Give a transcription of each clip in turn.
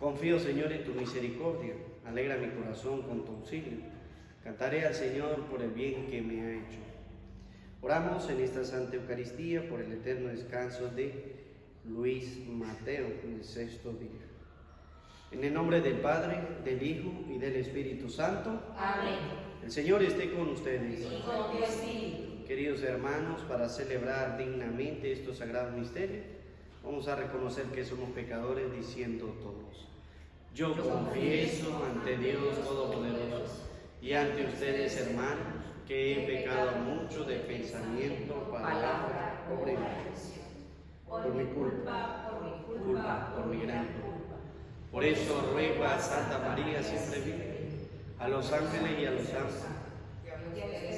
Confío, Señor, en tu misericordia. Alegra mi corazón con tu auxilio. Cantaré al Señor por el bien que me ha hecho. Oramos en esta Santa Eucaristía por el eterno descanso de Luis Mateo en el sexto día. En el nombre del Padre, del Hijo y del Espíritu Santo. Amén. El Señor esté con ustedes. Y con tu espíritu. Queridos hermanos, para celebrar dignamente estos sagrados misterios, vamos a reconocer que somos pecadores diciendo todos: yo confieso ante Dios Todopoderoso y ante ustedes, hermanos, que he pecado mucho de pensamiento, palabra, obra y omisión. Por mi culpa, por mi gran culpa. Por eso ruego a Santa María siempre Virgen, a los ángeles y a los santos,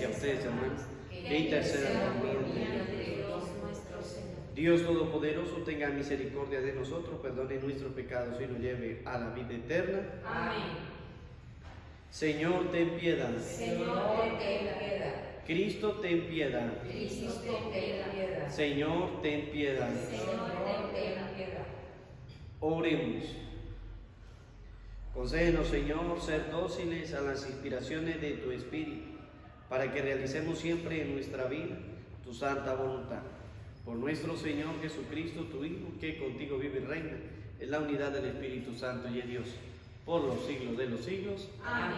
y a ustedes, hermanos, que intercedan por mí ante Dios nuestro Señor. Dios Todopoderoso tenga misericordia de nosotros, perdone nuestros pecados y nos lleve a la vida eterna. Amén. Señor, ten piedad. Señor, ten piedad. Cristo, ten piedad. Cristo, ten piedad. Señor, ten piedad. Señor, ten piedad. Oremos. Concédenos, Señor, ser dóciles a las inspiraciones de tu Espíritu, para que realicemos siempre en nuestra vida tu santa voluntad. Por nuestro Señor Jesucristo, tu Hijo, que contigo vive y reina en la unidad del Espíritu Santo y es Dios, por los siglos de los siglos. Amén.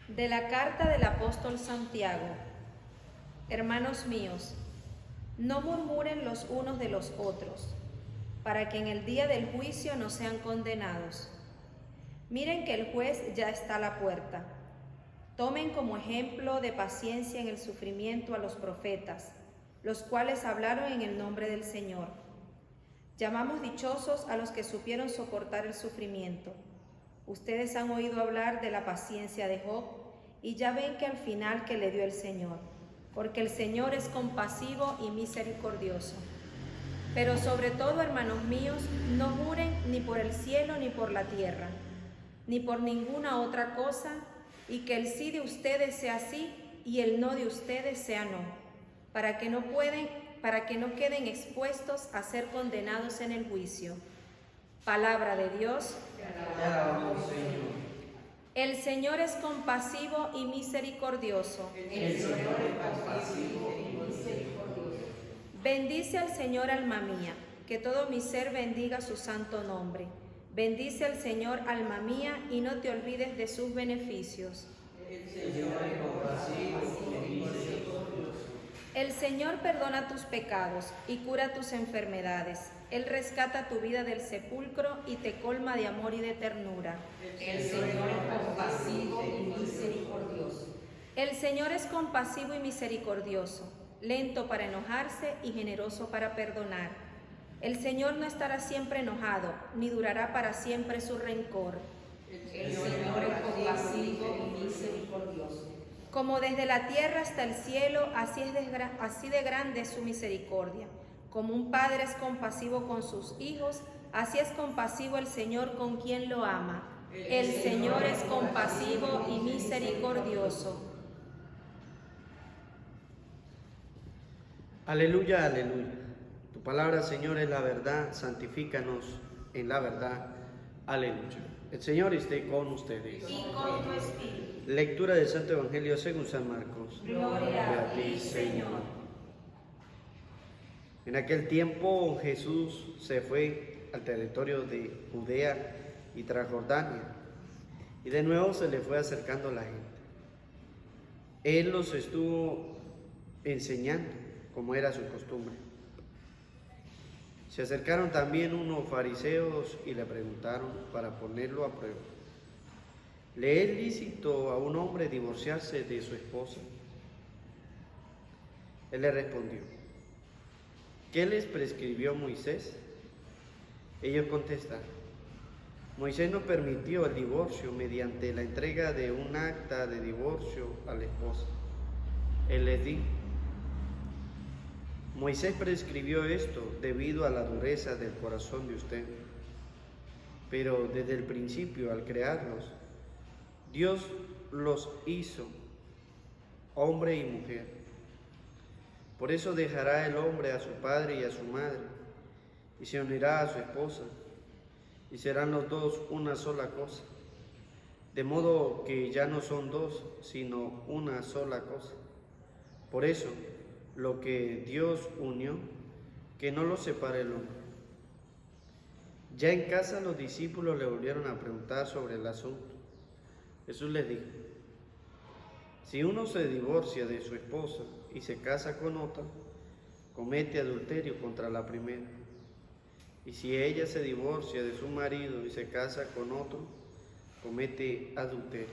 De la carta del apóstol Santiago. Hermanos míos, no murmuren los unos de los otros, para que en el día del juicio no sean condenados. Miren que el juez ya está a la puerta. Tomen como ejemplo de paciencia en el sufrimiento a los profetas, los cuales hablaron en el nombre del Señor. Llamamos dichosos a los que supieron soportar el sufrimiento. Ustedes han oído hablar de la paciencia de Job y ya ven que al final que le dio el Señor, porque el Señor es compasivo y misericordioso. Pero sobre todo, hermanos míos, no juren ni por el cielo ni por la tierra, ni por ninguna otra cosa, y que el sí de ustedes sea sí y el no de ustedes sea no, para que no queden expuestos a ser condenados en el juicio. Palabra de Dios. Te alabamos, Señor. El Señor es compasivo y misericordioso. El Señor es compasivo y misericordioso. Bendice al Señor, alma mía, que todo mi ser bendiga su santo nombre. Bendice al Señor, alma mía, y no te olvides de sus beneficios. El Señor es compasivo y misericordioso. El Señor perdona tus pecados y cura tus enfermedades. Él rescata tu vida del sepulcro y te colma de amor y de ternura. El Señor es compasivo y misericordioso. El Señor es compasivo y misericordioso, lento para enojarse y generoso para perdonar. El Señor no estará siempre enojado, ni durará para siempre su rencor. El Señor es compasivo y misericordioso. Como desde la tierra hasta el cielo, así de grande es su misericordia. Como un padre es compasivo con sus hijos, así es compasivo el Señor con quien lo ama. El Señor es compasivo y misericordioso. Aleluya, aleluya. Tu palabra, Señor, es la verdad. Santifícanos en la verdad. Aleluya. El Señor esté con ustedes. Y con tu espíritu. Lectura del Santo Evangelio según San Marcos. Gloria a ti, Señor. En aquel tiempo Jesús se fue al territorio de Judea y Transjordania, y de nuevo se le fue acercando la gente. Él los estuvo enseñando, como era su costumbre. Se acercaron también unos fariseos y le preguntaron para ponerlo a prueba: ¿le es lícito a un hombre divorciarse de su esposa? Él le respondió: ¿qué les prescribió Moisés? Ellos contestaron: Moisés no permitió el divorcio mediante la entrega de un acta de divorcio a la esposa. Él les dijo: Moisés prescribió esto debido a la dureza del corazón de ustedes. Pero desde el principio, al crearlos, Dios los hizo hombre y mujer. Por eso dejará el hombre a su padre y a su madre, y se unirá a su esposa, y serán los dos una sola cosa. De modo que ya no son dos, sino una sola cosa. Por eso, lo que Dios unió, que no lo separe el hombre. Ya en casa los discípulos le volvieron a preguntar sobre el asunto. Jesús les dijo: si uno se divorcia de su esposa y se casa con otra, comete adulterio contra la primera. Y si ella se divorcia de su marido y se casa con otro, comete adulterio.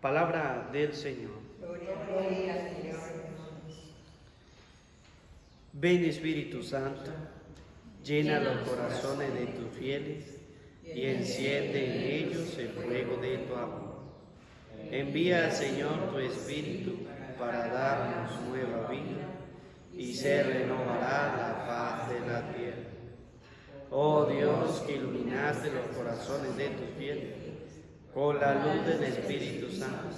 Palabra del Señor. Gloria al Señor. Ven, Espíritu Santo, llena los corazones de tus fieles y enciende en ellos el fuego de tu amor. Envía, Señor, tu Espíritu para darnos nueva vida y se renovará la faz de la tierra. Oh Dios, que iluminaste los corazones de tus fieles con la luz del Espíritu Santo,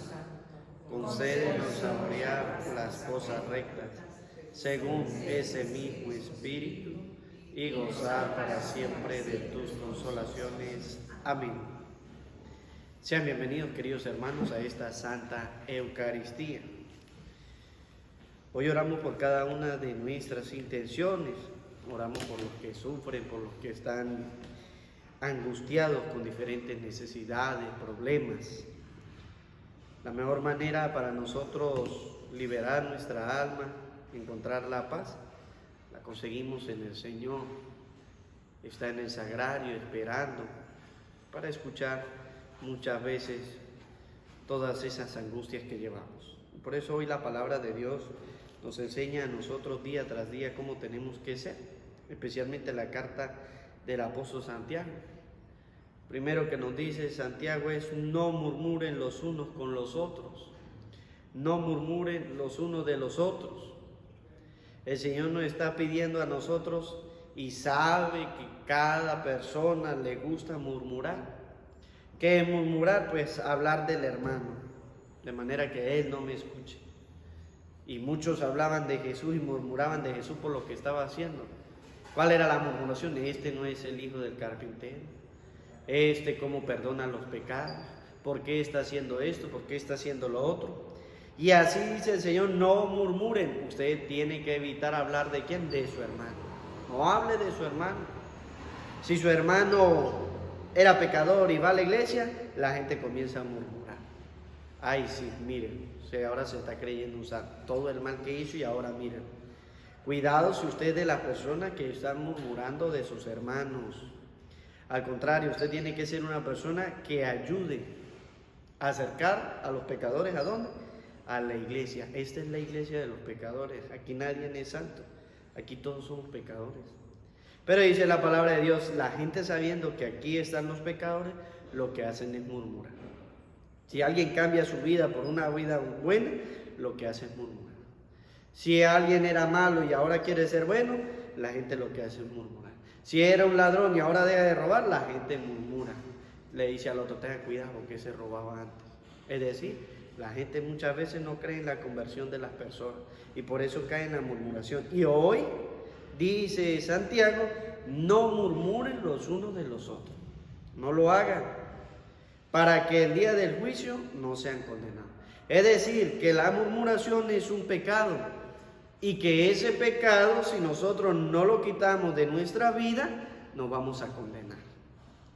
concédenos saborear las cosas rectas según ese mismo Espíritu y gozar para siempre de tus consolaciones. Amén. Sean bienvenidos, queridos hermanos, a esta Santa Eucaristía. Hoy oramos por cada una de nuestras intenciones. Oramos por los que sufren, por los que están angustiados con diferentes necesidades, problemas. La mejor manera para nosotros liberar nuestra alma, encontrar la paz, la conseguimos en el Señor. Está en el sagrario esperando para escuchar muchas veces todas esas angustias que llevamos. Por eso hoy la palabra de Dios nos enseña a nosotros día tras día cómo tenemos que ser, especialmente la carta del apóstol Santiago. Primero que nos dice Santiago es: no murmuren los unos con los otros, no murmuren los unos de los otros. El Señor nos está pidiendo a nosotros y sabe que cada persona le gusta murmurar. ¿Qué es murmurar? Pues hablar del hermano, de manera que él no me escuche. Y muchos hablaban de Jesús y murmuraban de Jesús por lo que estaba haciendo. ¿Cuál era la murmuración? Este no es el hijo del carpintero. Este cómo perdona los pecados. ¿Por qué está haciendo esto? ¿Por qué está haciendo lo otro? Y así dice el Señor: no murmuren. Usted tiene que evitar hablar ¿de quién? De su hermano. No hable de su hermano. Si su hermano era pecador y va a la iglesia, la gente comienza a murmurar. Ay, sí, miren, ahora se está creyendo usar todo el mal que hizo y ahora miren. Cuidado si usted es de las personas que están murmurando de sus hermanos. Al contrario, usted tiene que ser una persona que ayude a acercar a los pecadores. ¿A dónde? A la iglesia. Esta es la iglesia de los pecadores. Aquí nadie es santo. Aquí todos somos pecadores. Pero dice la palabra de Dios, la gente sabiendo que aquí están los pecadores, lo que hacen es murmurar. Si alguien cambia su vida por una vida buena, lo que hace es murmurar. Si alguien era malo y ahora quiere ser bueno, la gente lo que hace es murmurar. Si era un ladrón y ahora deja de robar, la gente murmura. Le dice al otro: tenga cuidado que se robaba antes. Es decir, la gente muchas veces no cree en la conversión de las personas y por eso cae en la murmuración. Y hoy dice Santiago: no murmuren los unos de los otros. No lo hagan, para que el día del juicio no sean condenados. Es decir, que la murmuración es un pecado y que ese pecado, si nosotros no lo quitamos de nuestra vida, nos vamos a condenar.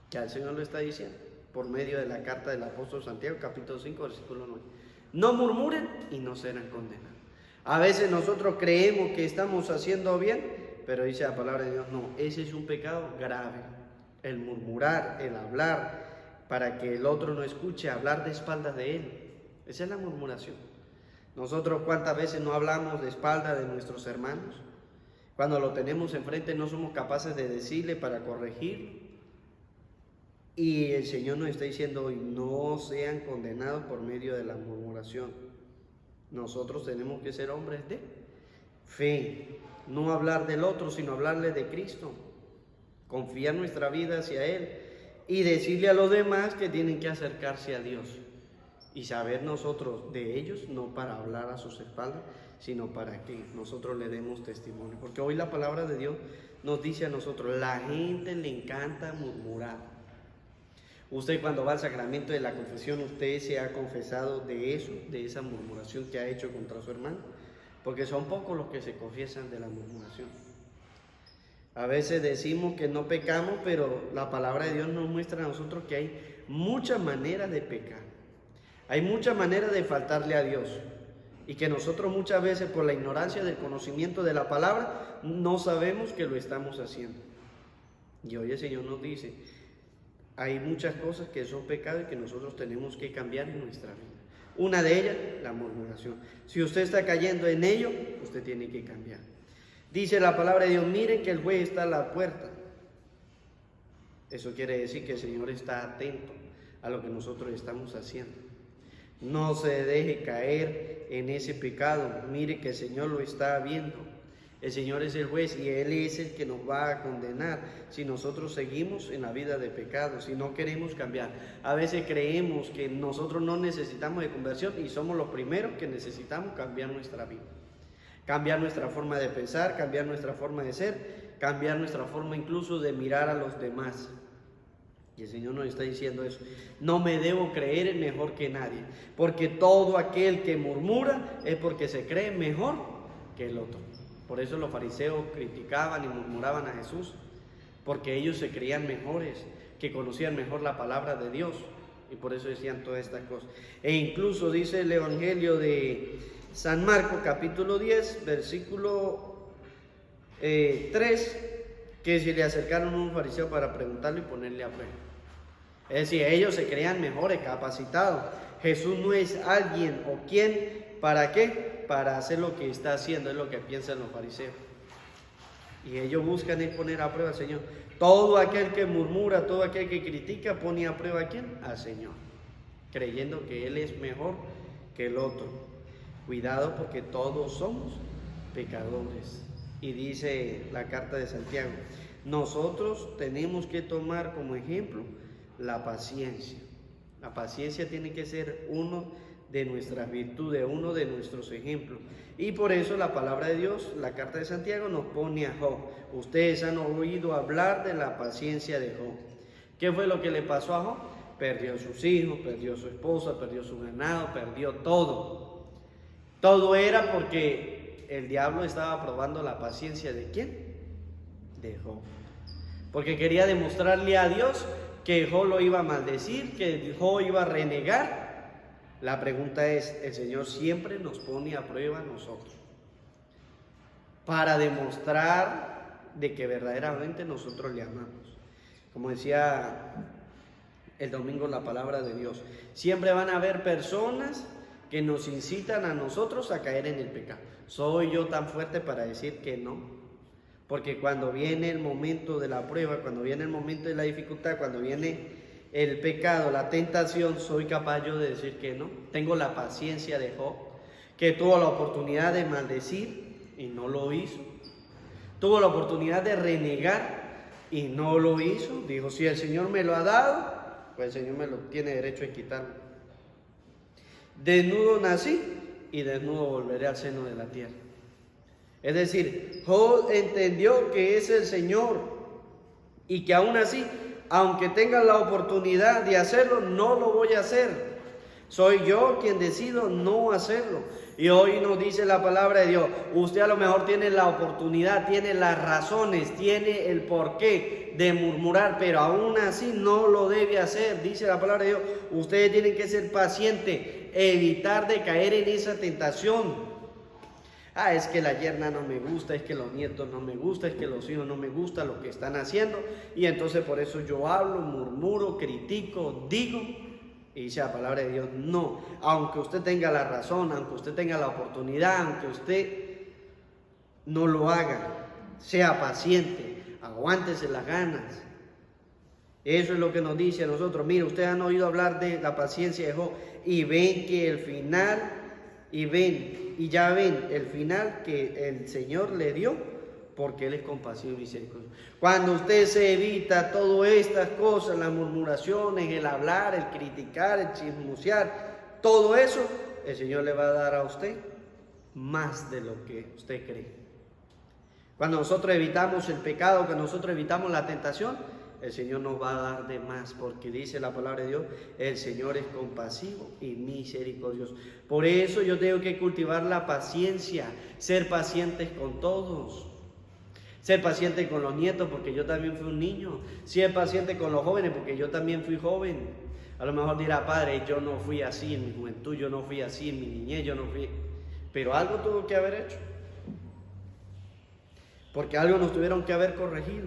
Ya el Señor lo está diciendo por medio de la carta del apóstol Santiago, capítulo 5, versículo 9. No murmuren y no serán condenados. A veces nosotros creemos que estamos haciendo bien, pero dice la palabra de Dios: no, ese es un pecado grave. El murmurar, el hablar para que el otro no escuche, hablar de espaldas de él. Esa es la murmuración. Nosotros cuántas veces no hablamos de espaldas de nuestros hermanos. Cuando lo tenemos enfrente no somos capaces de decirle para corregir. Y el Señor nos está diciendo hoy: no sean condenados por medio de la murmuración. Nosotros tenemos que ser hombres de fe, no hablar del otro, sino hablarle de Cristo. Confiar nuestra vida hacia Él y decirle a los demás que tienen que acercarse a Dios. Y saber nosotros de ellos, no para hablar a sus espaldas, sino para que nosotros le demos testimonio. Porque hoy la palabra de Dios nos dice a nosotros, la gente le encanta murmurar. Usted cuando va al sacramento de la confesión, usted se ha confesado de eso, de esa murmuración que ha hecho contra su hermano, porque son pocos los que se confiesan de la murmuración. A veces decimos que no pecamos, pero la palabra de Dios nos muestra a nosotros que hay muchas maneras de pecar. Hay muchas maneras de faltarle a Dios. Y que nosotros muchas veces por la ignorancia del conocimiento de la palabra no sabemos que lo estamos haciendo. Y hoy el Señor nos dice, hay muchas cosas que son pecados y que nosotros tenemos que cambiar en nuestra vida. Una de ellas, la murmuración. Si usted está cayendo en ello, usted tiene que cambiar. Dice la palabra de Dios, miren que el juez está a la puerta. Eso quiere decir que el Señor está atento a lo que nosotros estamos haciendo. No se deje caer en ese pecado. Mire que el Señor lo está viendo. El Señor es el juez y Él es el que nos va a condenar si nosotros seguimos en la vida de pecado, si no queremos cambiar. A veces creemos que nosotros no necesitamos de conversión y somos los primeros que necesitamos cambiar nuestra vida. Cambiar nuestra forma de pensar, cambiar nuestra forma de ser, cambiar nuestra forma incluso de mirar a los demás. Y el Señor nos está diciendo eso. No me debo creer mejor que nadie, porque todo aquel que murmura es porque se cree mejor que el otro. Por eso los fariseos criticaban y murmuraban a Jesús, porque ellos se creían mejores, que conocían mejor la palabra de Dios, y por eso decían todas estas cosas. E incluso dice el Evangelio de San Marcos, capítulo 10, versículo 3, que se le acercaron a un fariseo para preguntarle y ponerle a prueba. Es decir, ellos se creían mejores, capacitados. Jesús no es alguien o quién, ¿para qué? Para hacer lo que está haciendo, es lo que piensan los fariseos. Y ellos buscan es poner a prueba al Señor. Todo aquel que murmura, todo aquel que critica, pone a prueba ¿a quién? Al Señor, creyendo que Él es mejor que el otro. Cuidado porque todos somos pecadores. Y dice la carta de Santiago, nosotros tenemos que tomar como ejemplo la paciencia. La paciencia tiene que ser uno de nuestras virtudes, uno de nuestros ejemplos. Y por eso la palabra de Dios, la carta de Santiago, nos pone a Job. Ustedes han oído hablar de la paciencia de Job. ¿Qué fue lo que le pasó a Job? Perdió a sus hijos, perdió a su esposa, perdió su ganado, perdió todo. Todo era porque el diablo estaba probando la paciencia ¿de quién? De Job. Porque quería demostrarle a Dios que Job lo iba a maldecir, que Job iba a renegar. La pregunta es, el Señor siempre nos pone a prueba a nosotros para demostrar de que verdaderamente nosotros le amamos. Como decía el domingo la palabra de Dios, siempre van a haber personas que nos incitan a nosotros a caer en el pecado. ¿Soy yo tan fuerte para decir que no? Porque cuando viene el momento de la prueba, cuando viene el momento de la dificultad, cuando viene el pecado, la tentación, soy capaz yo de decir que no. Tengo la paciencia de Job, que tuvo la oportunidad de maldecir y no lo hizo. Tuvo la oportunidad de renegar y no lo hizo. Dijo, si el Señor me lo ha dado, pues el Señor me lo tiene derecho a quitarlo. Desnudo nací y desnudo volveré al seno de la tierra. Es decir, Job entendió que es el Señor y que aún así, aunque tenga la oportunidad de hacerlo, no lo voy a hacer. Soy yo quien decido no hacerlo. Y hoy nos dice la palabra de Dios, usted a lo mejor tiene la oportunidad, tiene las razones, tiene el porqué de murmurar, pero aún así no lo debe hacer. Dice la palabra de Dios, ustedes tienen que ser pacientes, evitar de caer en esa tentación. Es que la yerna no me gusta, es que los nietos no me gustan, es que los hijos no me gusta lo que están haciendo. Y entonces por eso yo hablo, murmuro, critico, digo. Y dice la palabra de Dios, no. Aunque usted tenga la razón, aunque usted tenga la oportunidad, aunque usted no lo haga, sea paciente, aguántese las ganas. Eso es lo que nos dice a nosotros. Mire, ustedes han oído hablar de la paciencia de Job y ven que el final, y ya ven el final que el Señor le dio, porque Él es compasivo y misericordioso. Cuando usted se evita todas estas cosas, las murmuraciones, el hablar, el criticar, el chismosear, todo eso, el Señor le va a dar a usted más de lo que usted cree. Cuando nosotros evitamos el pecado, cuando nosotros evitamos la tentación, el Señor nos va a dar de más, porque dice la palabra de Dios, el Señor es compasivo y misericordioso. Por eso yo tengo que cultivar la paciencia, ser pacientes con todos. Ser paciente con los nietos, porque yo también fui un niño. Ser paciente con los jóvenes, porque yo también fui joven. A lo mejor dirá, padre, yo no fui así en mi juventud, yo no fui así en mi niñez, yo no fui... Pero algo tuvo que haber hecho. Porque algo nos tuvieron que haber corregido.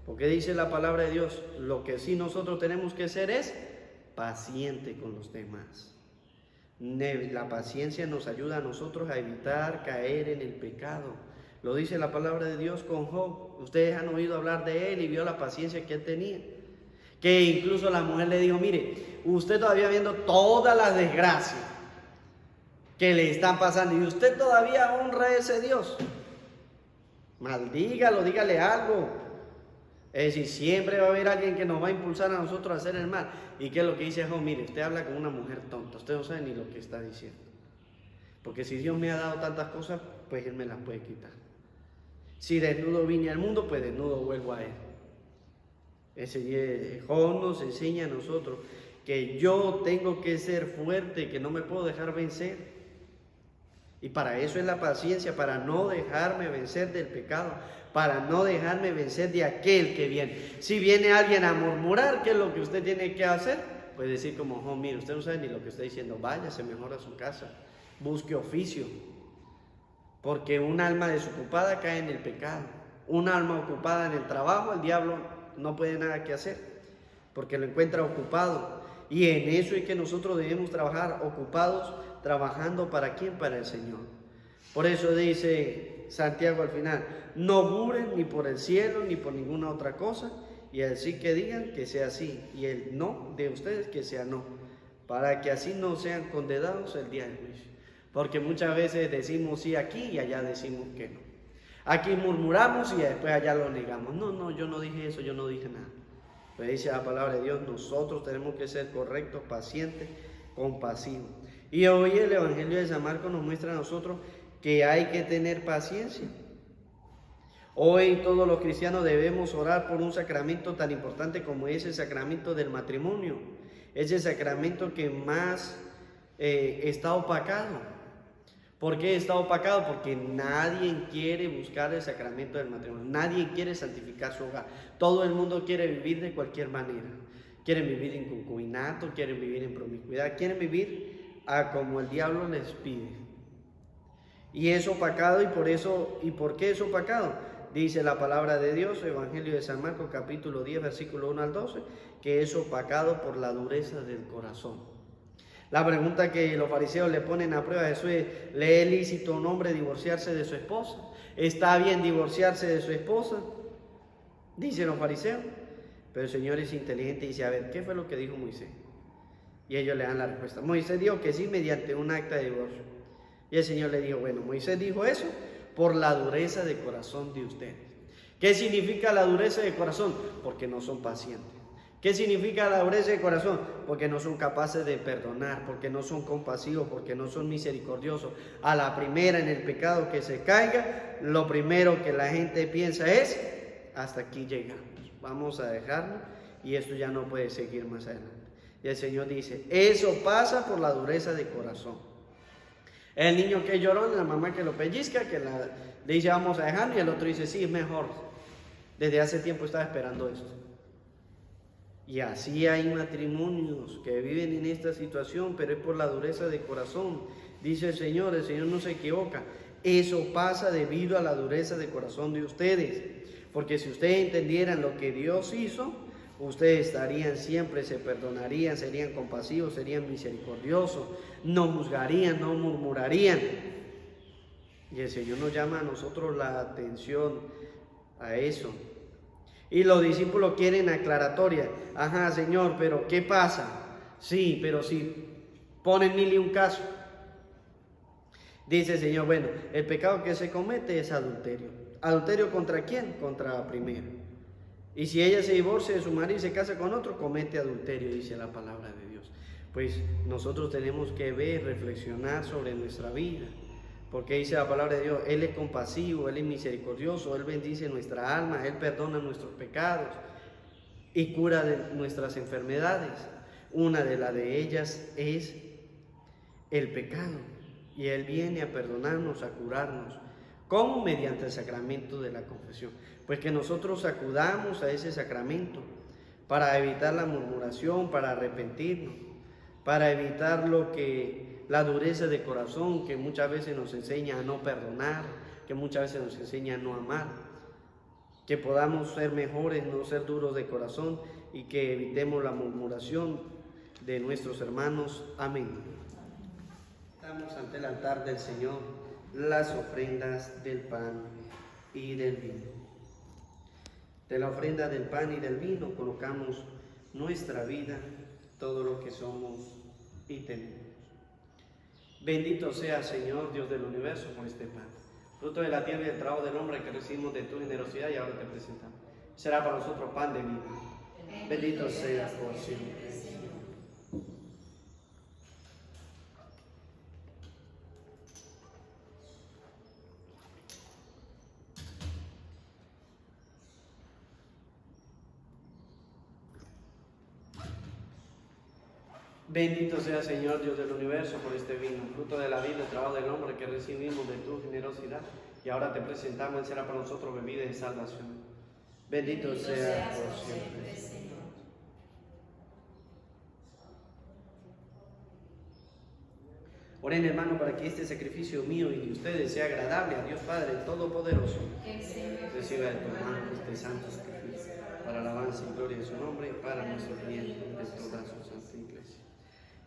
Porque dice la palabra de Dios, lo que sí nosotros tenemos que ser es paciente con los demás. La paciencia nos ayuda a nosotros a evitar caer en el pecado. Lo dice la palabra de Dios con Job. Ustedes han oído hablar de él y vio la paciencia que él tenía. Que incluso la mujer le dijo, mire, usted todavía viendo todas las desgracias que le están pasando y usted todavía honra a ese Dios. Maldígalo, dígale algo. Es decir, siempre va a haber alguien que nos va a impulsar a nosotros a hacer el mal. ¿Y qué es lo que dice Job? Mire, usted habla con una mujer tonta, usted no sabe ni lo que está diciendo. Porque si Dios me ha dado tantas cosas, pues Él me las puede quitar. Si desnudo vine al mundo, pues desnudo vuelvo a Él. Job nos enseña a nosotros que yo tengo que ser fuerte, que no me puedo dejar vencer. Y para eso es la paciencia, para no dejarme vencer del pecado, para no dejarme vencer de aquel que viene. Si viene alguien a murmurar, ¿qué es lo que usted tiene que hacer? Pues decir como, oh, mire, usted no sabe ni lo que está diciendo, váyase mejor a su casa, busque oficio. Porque un alma desocupada cae en el pecado. Un alma ocupada en el trabajo, el diablo no puede nada que hacer, porque lo encuentra ocupado. Y en eso es que nosotros debemos trabajar, ocupados, trabajando ¿para quién? Para el Señor. Por eso dice Santiago al final, no juren ni por el cielo ni por ninguna otra cosa, y el sí que digan que sea sí, y el no de ustedes que sea no, para que así no sean condenados el día del juicio. Porque muchas veces decimos sí aquí y allá decimos que no. Aquí murmuramos y después allá lo negamos. No, yo no dije eso, yo no dije nada. Pues dice la palabra de Dios, nosotros tenemos que ser correctos, pacientes, compasivos. Y hoy el Evangelio de San Marcos nos muestra a nosotros que hay que tener paciencia. Hoy todos los cristianos debemos orar por un sacramento tan importante como es el sacramento del matrimonio. Es el sacramento que más está opacado. ¿Por qué está opacado? Porque nadie quiere buscar el sacramento del matrimonio. Nadie quiere santificar su hogar. Todo el mundo quiere vivir de cualquier manera. Quieren vivir en concubinato, quieren vivir en promiscuidad, quieren vivir como el diablo les pide. Y es opacado, ¿y por qué es opacado? Dice la palabra de Dios, Evangelio de San Marcos, capítulo 10, versículo 1 al 12, que es opacado por la dureza del corazón. La pregunta que los fariseos le ponen a prueba a Jesús es, ¿le es lícito a un hombre divorciarse de su esposa? ¿Está bien divorciarse de su esposa? Dicen los fariseos. Pero el Señor es inteligente y dice, a ver, ¿qué fue lo que dijo Moisés? Y ellos le dan la respuesta. Moisés dijo que sí mediante un acta de divorcio. Y el Señor le dijo, bueno, Moisés dijo eso por la dureza de corazón de ustedes. ¿Qué significa la dureza de corazón? Porque no son pacientes. ¿Qué significa la dureza de corazón? Porque no son capaces de perdonar, porque no son compasivos, porque no son misericordiosos. A la primera en el pecado que se caiga, lo primero que la gente piensa es, hasta aquí llegamos, vamos a dejarlo y esto ya no puede seguir más adelante. Y el Señor dice, eso pasa por la dureza de corazón. El niño que lloró, la mamá que lo pellizca, que le dice vamos a dejarlo, y el otro dice, sí, es mejor. Desde hace tiempo estaba esperando esto. Y así hay matrimonios que viven en esta situación, pero es por la dureza de corazón. Dice el Señor no se equivoca. Eso pasa debido a la dureza de corazón de ustedes. Porque si ustedes entendieran lo que Dios hizo, ustedes estarían siempre, se perdonarían, serían compasivos, serían misericordiosos, no juzgarían, no murmurarían. Y el Señor nos llama a nosotros la atención a eso. Y los discípulos quieren aclaratoria. Ajá, Señor, pero ¿qué pasa? Sí, pero si ponen 1001 casos. Dice el Señor, bueno, el pecado que se comete es adulterio. ¿Adulterio contra quién? Contra la primera. Y si ella se divorcia de su marido y se casa con otro, comete adulterio, dice la palabra de Dios. Pues nosotros tenemos que ver, reflexionar sobre nuestra vida. Porque dice la palabra de Dios, Él es compasivo, Él es misericordioso, Él bendice nuestra alma, Él perdona nuestros pecados y cura de nuestras enfermedades. Una de ellas es el pecado, y Él viene a perdonarnos, a curarnos. ¿Cómo? Mediante el sacramento de la confesión. Pues que nosotros acudamos a ese sacramento para evitar la murmuración, para arrepentirnos, para evitar la dureza de corazón que muchas veces nos enseña a no perdonar, que muchas veces nos enseña a no amar, que podamos ser mejores, no ser duros de corazón y que evitemos la murmuración de nuestros hermanos. Amén. Estamos ante el altar del Señor, las ofrendas del pan y del vino. De la ofrenda del pan y del vino colocamos nuestra vida, todo lo que somos y tenemos. Bendito sea, Señor, Dios del universo, por este pan, fruto de la tierra y del trabajo del hombre que recibimos de tu generosidad y ahora te presentamos. Será para nosotros pan de vida. Bendito seas por siempre. Bendito sea, Señor, Dios del universo, por este vino, fruto de la vida y el trabajo del hombre que recibimos de tu generosidad, y ahora te presentamos, y será para nosotros bebida de salvación. Bendito sea por siempre, Señor. Oren, hermano, para que este sacrificio mío y de ustedes sea agradable a Dios Padre Todopoderoso. Reciba de tu mano este santo sacrificio, para alabanza y gloria de su nombre, y para nuestro bien de toda su santa iglesia.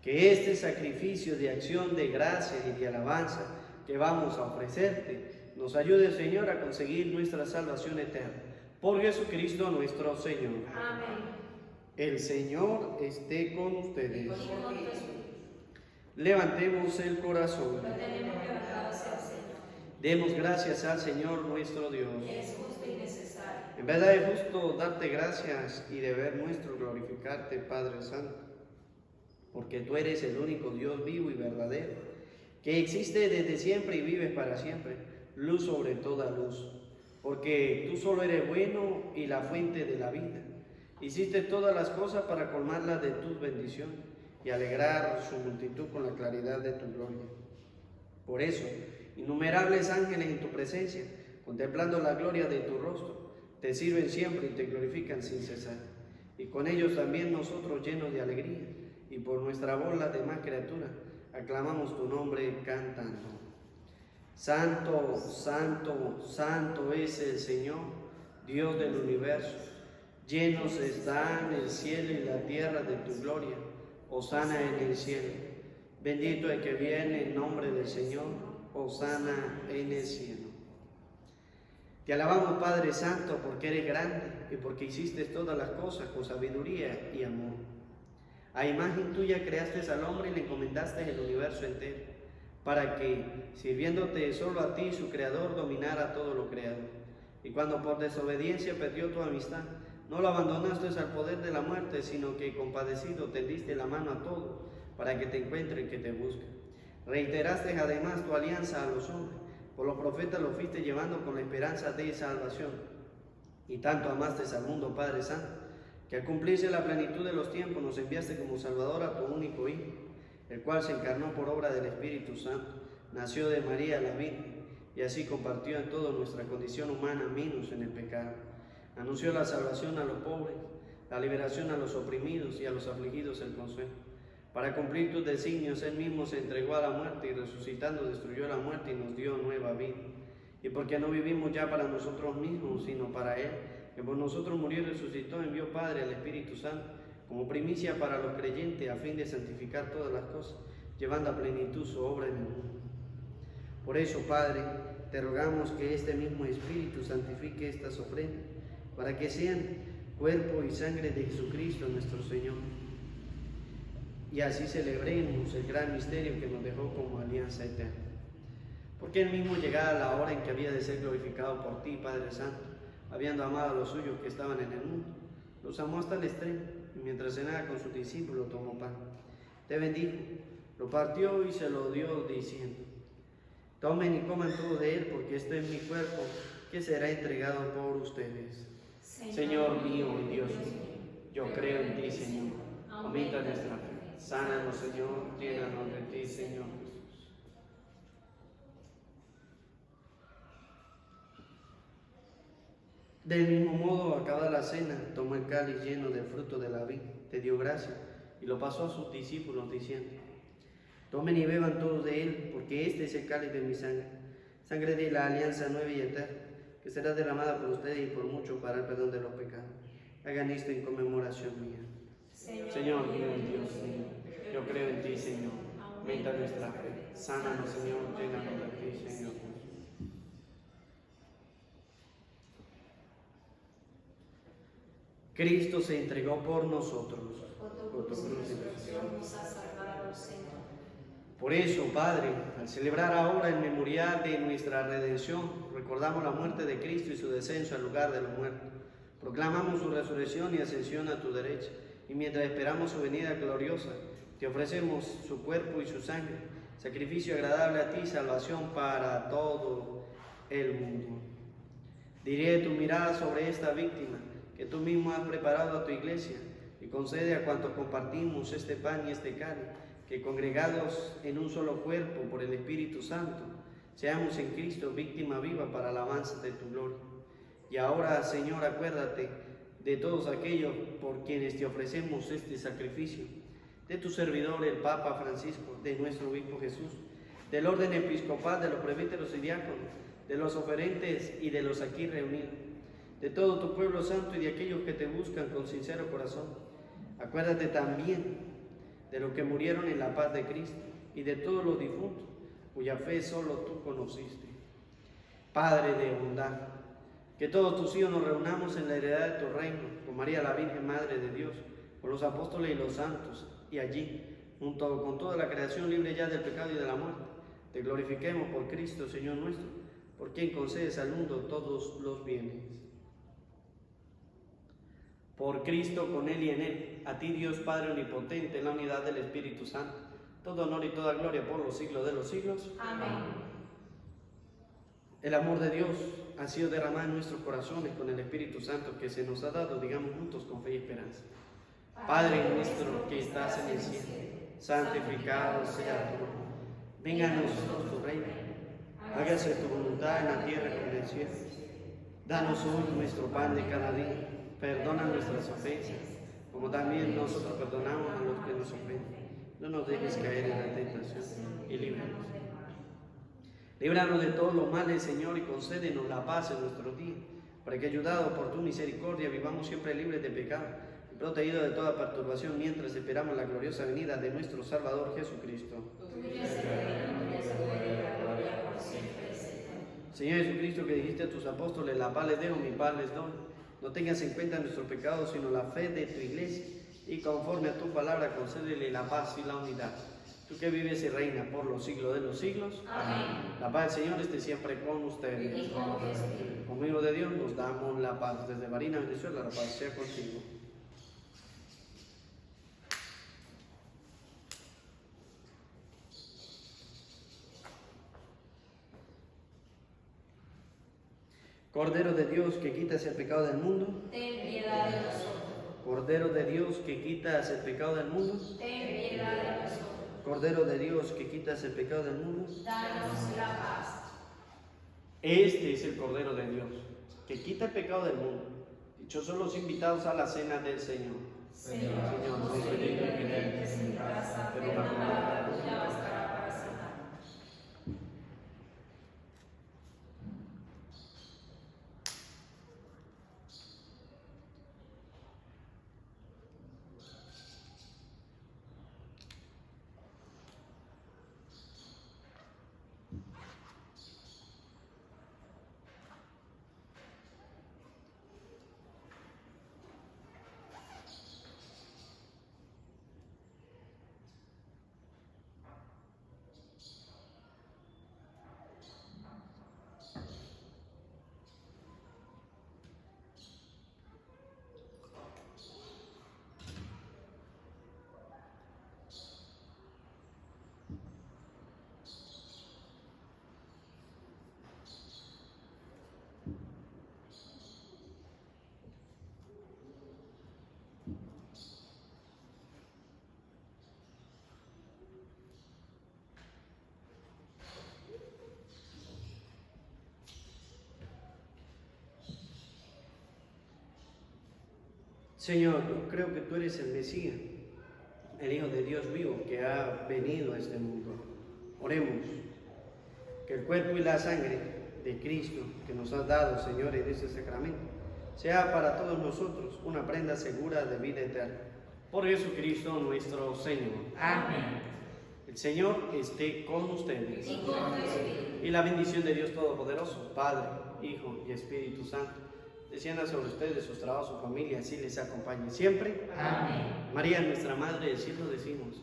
Que este sacrificio de acción de gracia y de alabanza que vamos a ofrecerte nos ayude, Señor, a conseguir nuestra salvación eterna. Por Jesucristo nuestro Señor. Amén. El Señor esté con ustedes. Levantemos el corazón. Demos gracias al Señor nuestro Dios. Es justo y necesario. En verdad es justo darte gracias y deber nuestro glorificarte, Padre Santo, porque tú eres el único Dios vivo y verdadero, que existe desde siempre y vives para siempre, luz sobre toda luz, porque tú solo eres bueno y la fuente de la vida. Hiciste todas las cosas para colmarlas de tus bendiciones y alegrar su multitud con la claridad de tu gloria. Por eso, innumerables ángeles en tu presencia, contemplando la gloria de tu rostro, te sirven siempre y te glorifican sin cesar. Y con ellos también nosotros, llenos de alegría, y por nuestra voz las demás criaturas, aclamamos tu nombre cantando. Santo, santo, santo es el Señor, Dios del universo. Llenos están el cielo y la tierra de tu gloria. Hosana en el cielo. Bendito el que viene en nombre del Señor. Hosana en el cielo. Te alabamos, Padre Santo, porque eres grande y porque hiciste todas las cosas con sabiduría y amor. A imagen tuya creaste al hombre y le encomendaste el universo entero, para que, sirviéndote solo a ti, su creador, dominara todo lo creado. Y cuando por desobediencia perdió tu amistad, no lo abandonaste al poder de la muerte, sino que compadecido tendiste la mano a todo, para que te encuentre y que te busque. Reiteraste además tu alianza a los hombres, por los profetas lo fuiste llevando con la esperanza de salvación. Y tanto amaste al mundo, Padre Santo, que al cumplirse la plenitud de los tiempos nos enviaste como Salvador a tu único Hijo, el cual se encarnó por obra del Espíritu Santo, nació de María la Virgen, y así compartió en toda nuestra condición humana, menos en el pecado. Anunció la salvación a los pobres, la liberación a los oprimidos y a los afligidos el consuelo. Para cumplir tus designios, Él mismo se entregó a la muerte y resucitando destruyó la muerte y nos dio nueva vida. Y porque no vivimos ya para nosotros mismos, sino para Él, que por nosotros murió y resucitó, envió Padre al Espíritu Santo, como primicia para los creyentes, a fin de santificar todas las cosas, llevando a plenitud su obra en el mundo. Por eso, Padre, te rogamos que este mismo Espíritu santifique estas ofrendas, para que sean cuerpo y sangre de Jesucristo nuestro Señor, y así celebremos el gran misterio que nos dejó como alianza eterna. Porque Él mismo, llegada la hora en que había de ser glorificado por ti, Padre Santo, habiendo amado a los suyos que estaban en el mundo, los amó hasta el extremo, y mientras cenaba con sus discípulos tomó pan, te bendijo, lo partió y se lo dio diciendo: Tomen y coman todos de él, porque este es mi cuerpo, que será entregado por ustedes. Señor mío y Dios mío, yo creo en ti, Señor. Aumenta nuestra fe. Sánanos, Señor. Llénanos de ti, Señor Jesús. Del mismo modo, acabada la cena, tomó el cáliz lleno del fruto de la vid, te dio gracia y lo pasó a sus discípulos diciendo: tomen y beban todos de él, porque este es el cáliz de mi sangre, sangre de la alianza nueva y eterna, que será derramada por ustedes y por muchos para el perdón de los pecados. Hagan esto en conmemoración mía. Señor mío y Dios mío, yo creo en ti, Señor. Aumenta nuestra fe. Sánanos, Señor. Llénanos de ti, Señor. Cristo se entregó por nosotros. Por tu crucifixión nos has salvado, Señor. Por eso, Padre, al celebrar ahora el memorial de nuestra redención, recordamos la muerte de Cristo y su descenso al lugar de los muertos. Proclamamos su resurrección y ascensión a tu derecha, y mientras esperamos su venida gloriosa, te ofrecemos su cuerpo y su sangre, sacrificio agradable a ti, salvación para todo el mundo. Diré tu mirada sobre esta víctima, que tú mismo has preparado a tu iglesia, y concede a cuantos compartimos este pan y este cáliz, que congregados en un solo cuerpo por el Espíritu Santo, seamos en Cristo víctima viva para la alabanza de tu gloria. Y ahora, Señor, acuérdate de todos aquellos por quienes te ofrecemos este sacrificio, de tu servidor el Papa Francisco, de nuestro Obispo Jesús, del orden episcopal, de los presbíteros y diáconos, de los oferentes y de los aquí reunidos, de todo tu pueblo santo y de aquellos que te buscan con sincero corazón. Acuérdate también de los que murieron en la paz de Cristo y de todos los difuntos, cuya fe solo tú conociste. Padre de bondad, que todos tus hijos nos reunamos en la heredad de tu reino, con María la Virgen Madre de Dios, con los apóstoles y los santos, y allí, junto con toda la creación libre ya del pecado y de la muerte, te glorifiquemos por Cristo, Señor nuestro, por quien concedes al mundo todos los bienes. Por Cristo, con Él y en Él, a ti Dios Padre Omnipotente, en la unidad del Espíritu Santo, todo honor y toda gloria por los siglos de los siglos. Amén. El amor de Dios ha sido derramado en nuestros corazones con el Espíritu Santo que se nos ha dado, digamos juntos con fe y esperanza. Padre nuestro que estás en el cielo, santificado sea tu nombre. Venga a nosotros tu reino. Hágase tu voluntad en la tierra como en el cielo. Danos hoy nuestro pan de cada día. Perdona nuestras ofensas, como también nosotros perdonamos a los que nos ofenden. No nos dejes caer en la tentación y líbranos. Líbranos de todos los males, Señor, y concédenos la paz en nuestros días, para que, ayudados por tu misericordia, vivamos siempre libres de pecado y protegidos de toda perturbación, mientras esperamos la gloriosa venida de nuestro Salvador Jesucristo. Señor Jesucristo, que dijiste a tus apóstoles: la paz les dejo, mi paz les doy. No tengas en cuenta nuestros pecados, sino la fe de tu iglesia, y conforme a tu palabra concédele la paz y la unidad. Tú que vives y reinas por los siglos de los siglos. Amén. La paz del Señor esté siempre con ustedes. Y con tu espíritu. Conmigo de Dios nos damos la paz. Desde Barinas, Venezuela, la paz sea contigo. Cordero de Dios, que quitas el pecado del mundo. Ten piedad de nosotros. Cordero de Dios, que quitas el pecado del mundo. Ten piedad de nosotros. Cordero de Dios, que quitas el pecado del mundo. Danos la paz. Este es el Cordero de Dios, que quita el pecado del mundo. Dichosos los invitados a la cena del Señor. Señor, no no soy digno que entres en mi casa, pero una palabra tuya bastará para sanar. Señor, yo creo que tú eres el Mesías, el Hijo de Dios vivo que ha venido a este mundo. Oremos que el cuerpo y la sangre de Cristo que nos has dado, Señor, en este sacramento, sea para todos nosotros una prenda segura de vida eterna. Por Jesucristo nuestro Señor. Amén. El Señor esté con ustedes. Y con tu espíritu. Y la bendición de Dios Todopoderoso, Padre, Hijo y Espíritu Santo, descienda sobre ustedes, sus trabajos, su familia, así les acompañe siempre. Amén. María, nuestra Madre del Cielo, decimos: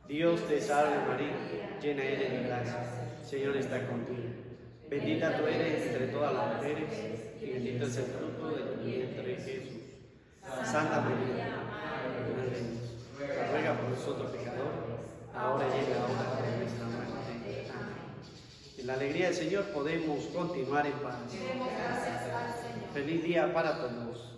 Dios te salve María, llena eres de gracia, el Señor está contigo. Bendita tú eres entre todas las mujeres, y bendito es el fruto de tu vientre, Jesús. Santa María, Madre de Dios, ruega por nosotros pecadores, ahora y en la hora de nuestra muerte. Amén. En la alegría del Señor podemos continuar en paz. Demos gracias al Señor. Feliz día para todos.